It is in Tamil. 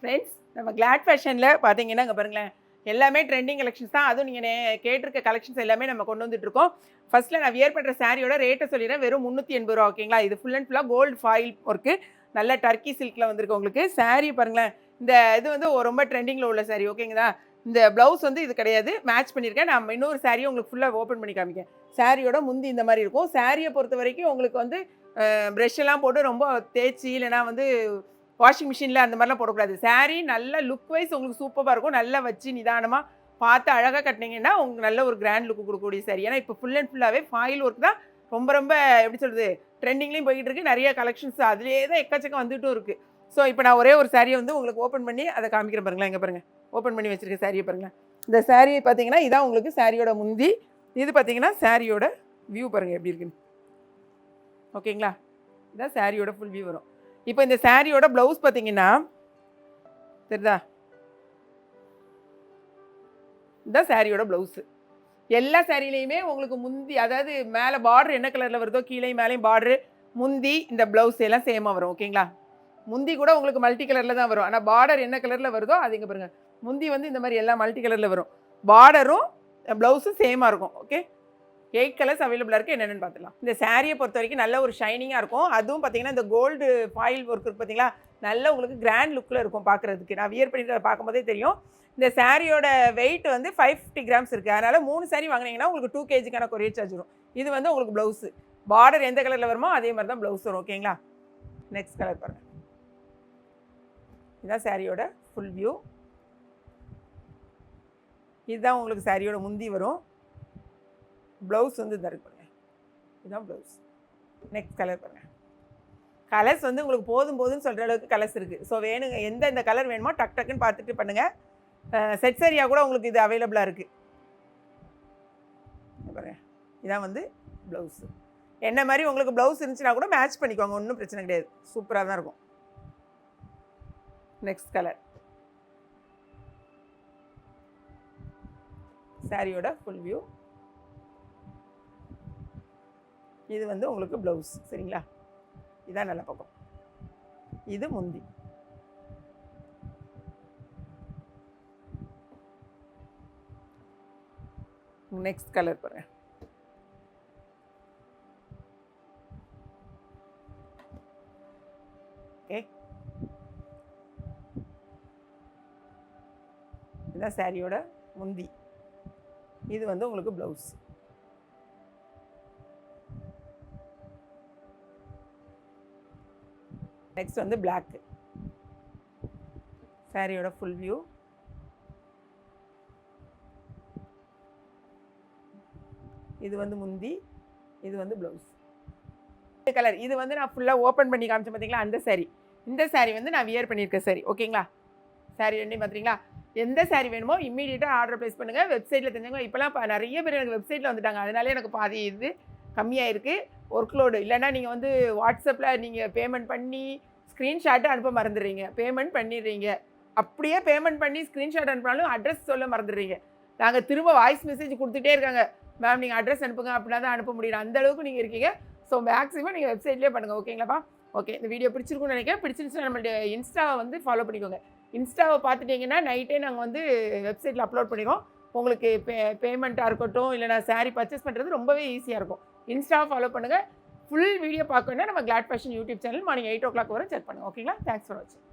ஃப்ரெண்ட்ஸ் நம்ம கிளாட் ஃபேஷனில் பார்த்தீங்கன்னா இங்கே பாருங்களேன் எல்லாமே ட்ரெண்டிங் கலெக்ஷன்ஸ் தான். அதுவும் நீங்கள் கேட்டிருக்க கலெக்ஷன்ஸ் எல்லாமே நம்ம கொண்டு வந்துட்டுருக்கோம். ஃபஸ்ட்டில் நான் வியர் பண்ணுற சாரியோட ரேட்டை சொல்லிடுறேன். வெறும் 380 ரூபா. ஓகேங்களா? இது ஃபுல் அண்ட் ஃபுல்லாக கோல்டு ஃபாயில் ஒர்க்கு. நல்ல டர்க்கி சில்கில் வந்திருக்கு உங்களுக்கு. சாரீ பாருங்களேன். இந்த இது வந்து ரொம்ப ட்ரெண்டிங்கில் உள்ள சாரீ. ஓகேங்களா? இந்த ப்ளவுஸ் வந்து இது கிடையாது, மேட்ச் பண்ணியிருக்கேன். நான் இன்னொரு சாரியை உங்களுக்கு ஃபுல்லாக ஓப்பன் பண்ணி காமிக்கேன். சாரியோட முந்தி இந்த மாதிரி இருக்கும். சாரியை பொறுத்த வரைக்கும் உங்களுக்கு வந்து ப்ரெஷ் எல்லாம் போட்டு ரொம்ப தேய்ச்சி இல்லைனா வந்து வாஷிங் மிஷினில் அந்த மாதிரிலாம் போடக்கூடாது. சாரீ நல்ல லுக் வைஸ் உங்களுக்கு சூப்பராக இருக்கும். நல்லா வச்சு நிதானமாக பார்த்து அழகாக கட்டினீங்கன்னா உங்களுக்கு நல்ல ஒரு கிராண்ட் லுக்கு கொடுக்கக்கூடிய சாரீ. ஏன்னா இப்போ ஃபுல் அண்ட் ஃபுல்லாகவே ஃபாயில் ஒர்க் தான் ரொம்ப ரொம்ப எப்படி சொல்கிறது ட்ரெண்டிங்லேயும் போய்கிட்டு இருக்குது. நிறைய கலெக்ஷன்ஸ் அதிலே தான் எக்கச்சக்கம் வந்துட்டும் இருக்குது. ஸோ இப்போ நான் ஒரே ஒரு சாரியை வந்து உங்களுக்கு ஓப்பன் பண்ணி அதை காமிக்கிறேன் பாருங்களேன். இங்கே பாருங்கள், ஓப்பன் பண்ணி வச்சுருக்க சாரியை பாருங்களேன். இந்த சாரீ பார்த்தீங்கன்னா இதான் உங்களுக்கு சாரியோட முந்தி. இது பார்த்தீங்கன்னா சாரியோட வியூ பாருங்கள் எப்படி இருக்குன்னு. ஓகேங்களா? இதான் சாரியோட ஃபுல் வியூ வரும். இப்போ இந்த சாரியோட ப்ளவுஸ் பார்த்தீங்கன்னா தெரியுதா? இதுதான் சாரியோட ப்ளவுஸு. எல்லா சாரிலையுமே உங்களுக்கு முந்தி, அதாவது மேலே பார்டர் என்ன கலரில் வருதோ கீழே மேலேயும் பார்டரு, முந்தி, இந்த ப்ளவுஸ் எல்லாம் சேமாக வரும். ஓகேங்களா? முந்தி கூட உங்களுக்கு மல்டி கலரில் தான் வரும். ஆனால் பார்டர் என்ன கலரில் வருதோ அது இங்கே பாருங்கள். முந்தி வந்து இந்த மாதிரி எல்லாம் மல்டி கலரில் வரும். பார்டரும் ப்ளவுஸும் சேமாக இருக்கும். ஓகே, 8 கலர்ஸ் அவைலபிளாக இருக்குது. என்னென்னு பார்த்துலாம். இந்த சாரியை பொறுத்த வரைக்கும் நல்ல ஒரு ஷைனிங்காக இருக்கும். அதுவும் பார்த்தீங்கன்னா இந்த கோல்டு ஃபாயில் ஒர்க் இருக்குது பார்த்தீங்களா, நல்ல உங்களுக்கு கிராண்ட் லுக்கில் இருக்கும் பார்க்குறதுக்கு. நான் வியர் பண்ணிட்டு பார்க்கும்போதே தெரியும். இந்த சாரியோட வெயிட் வந்து 550 கிராம்ஸ் இருக்குது. அதனால் 3 சாரி வாங்கினீங்கன்னா உங்களுக்கு 2 kgக்கான கொரியர் சார்ஜ் வரும். இது வந்து உங்களுக்கு ப்ளவுஸு. பார்டர் எந்த கலரில் வருமோ அதே மாதிரி தான் ப்ளவுஸ் வரும். ஓகேங்களா? நெக்ஸ்ட் கலர் பாருங்கள். இதுதான் சாரியோட ஃபுல் வியூ. இதுதான் உங்களுக்கு சாரியோட முந்தி வரும். ப்ளவுஸ் வந்து இதாக இருக்கு பாருங்கள். இதுதான் ப்ளவுஸ். நெக்ஸ்ட் கலர் பாருங்கள். கலர்ஸ் வந்து உங்களுக்கு போதும்னு சொல்கிற அளவுக்கு கலர்ஸ் இருக்குது. ஸோ வேணுங்க, எந்த கலர் வேணுமோ டக் டக்குன்னு பார்த்துட்டு பண்ணுங்கள். செட் சரியாக கூட உங்களுக்கு இது அவைலபிளாக இருக்குது பாருங்கள். இதான் வந்து ப்ளவுஸு. என்ன மாதிரி உங்களுக்கு ப்ளவுஸ் இருந்துச்சுன்னா கூட மேட்ச் பண்ணிக்கோங்க, ஒன்றும் பிரச்சனை கிடையாது. சூப்பராக தான் இருக்கும். Next colour. சாரியோட ஃபுல் வியூ. இது வந்து உங்களுக்கு ப்ளவுஸ். சரிங்களா? இதான் நல்ல பக்கம். இது முந்தி. நெக்ஸ்ட் கலர் பாருங்க. ஓகே, இதான் சாரியோட முந்தி. இது வந்து உங்களுக்கு ப்ளவுஸ். நெக்ஸ்ட் வந்து பிளாக். சாரியோட ஃபுல் வியூ. இது வந்து முந்தி, இது வந்து ப்ளவுஸ். கலர் இது வந்து நான் ஃபுல்லாக ஓப்பன் பண்ணி காமிச்சேன் பார்த்தீங்களா, அந்த சாரி. இந்த சாரி வந்து நான் வியர் பண்ணியிருக்கேன் சாரி. ஓகேங்களா? சாரி ரெண்டையும் பார்த்துறீங்களா? எந்த சாரி வேணுமோ இம்மீடியட்டாக ஆர்டர் ப்ளேஸ் பண்ணுங்கள். வெப்சைட்டில் தெரிஞ்சவங்க இப்போலாம் நிறைய பேர் எனக்கு வெப்சைட்டில் வந்துட்டாங்க. அதனாலே எனக்கு பாதி இது கம்மியாக இருக்குது ஒர்க் லோடு. இல்லைன்னா நீங்கள் வந்து வாட்ஸ்அப்பில் நீங்கள் பேமெண்ட் பண்ணி ஸ்க்ரீன்ஷாட்டு அனுப்ப மறந்துடுறீங்க. பேமெண்ட் பண்ணிடுறீங்க. அப்படியே பேமெண்ட் பண்ணி ஸ்க்ரீன்ஷாட் அனுப்பினாலும் அட்ரஸ் சொல்ல மறந்துடுறீங்க. நாங்கள் திரும்ப வாய்ஸ் மெசேஜ் கொடுத்துட்டே இருக்காங்க, மேம் நீங்கள் அட்ரஸ் அனுப்புங்க, அப்படின்னா தான் அனுப்ப முடியும். அந்தளவுக்கு நீங்கள் இருக்கீங்க. ஸோ மேக்ஸிமம் நீங்கள் வெப்சைட்லேயே பண்ணுங்கள். ஓகேங்களாப்பா? ஓகே, இந்த வீடியோ பிடிச்சிருக்குன்னு நினைக்கிறேன். பிடிச்சிருந்துச்சுன்னா நம்மளுடைய இன்ஸ்டாவை வந்து ஃபாலோ பண்ணிக்கோங்க. இன்ஸ்டாவை பார்த்துட்டிங்கன்னா நைட்டே நாங்கள் வந்து வெப்சைட்டில் அப்லோட் பண்ணிடுவோம். உங்களுக்கு பேமெண்ட்டாக இருக்கட்டும், இல்லைனா சாரீ பர்ச்சேஸ் பண்ணுறது ரொம்பவே ஈஸியாக இருக்கும். இன்ஸ்டாவை ஃபாலோ பண்ணுங்கள். ஃபுல் வீடியோ பார்க்கணுன்னா நம்ம Glad Fashion YouTube channel morning 8 o'clock வரை செக் பண்ணுங்கள். ஓகேங்களா? தேங்க்ஸ் ஃபார் வாட்சிங்.